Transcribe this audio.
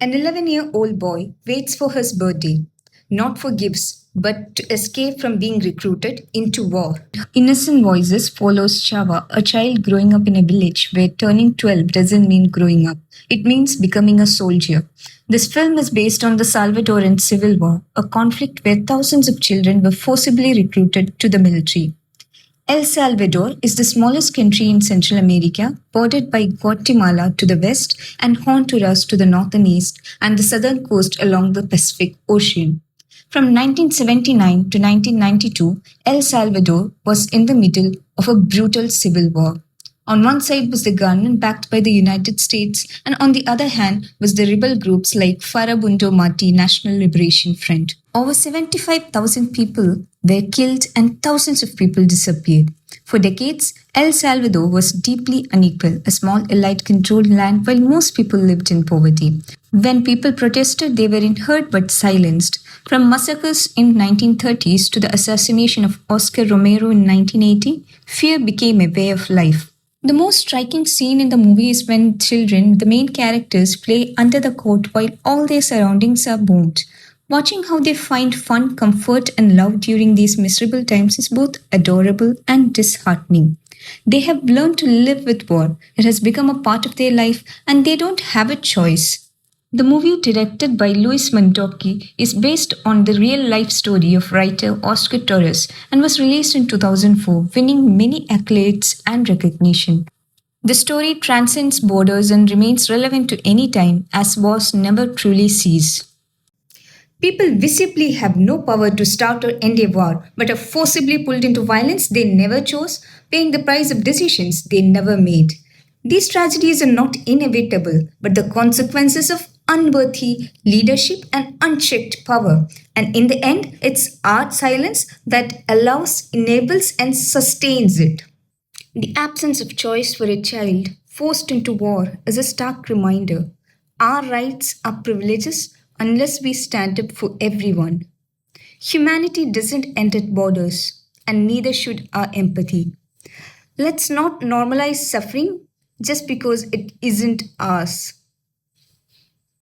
An 11-year-old boy waits for his birthday, not for gifts, but to escape from being recruited into war. Innocent Voices follows Chava, a child growing up in a village where turning 12 doesn't mean growing up. It means becoming a soldier. This film is based on the Salvadoran Civil War, a conflict where thousands of children were forcibly recruited to the military. El Salvador is the smallest country in Central America, bordered by Guatemala to the west and Honduras to the north and east, and the southern coast along the Pacific Ocean. From 1979 to 1992, El Salvador was in the middle of a brutal civil war. On one side was the government backed by the United States, and on the other hand was the rebel groups like Farabundo Mati National Liberation Front. Over 75,000 people were killed and thousands of people disappeared. For decades, El Salvador was deeply unequal, a small elite controlled land while most people lived in poverty. When people protested, they weren't heard but silenced. From massacres in 1930s to the assassination of Oscar Romero in 1980, fear became a way of life. The most striking scene in the movie is when children, the main characters, play under the coat while all their surroundings are bombed. Watching how they find fun, comfort, and love during these miserable times is both adorable and disheartening. They have learned to live with war. It has become a part of their life, and they don't have a choice. The movie, directed by Luis Montoki, is based on the real life story of writer Oscar Torres and was released in 2004, winning many accolades and recognition. The story transcends borders and remains relevant to any time, as wars never truly cease. People visibly have no power to start or end a war, but are forcibly pulled into violence they never chose, paying the price of decisions they never made. These tragedies are not inevitable, but the consequences of unworthy leadership and unchecked power. And in the end, it's our silence that allows, enables, and sustains it. The absence of choice for a child forced into war is a stark reminder. Our rights are privileges unless we stand up for everyone. Humanity doesn't end at borders, and neither should our empathy. Let's not normalize suffering just because it isn't ours.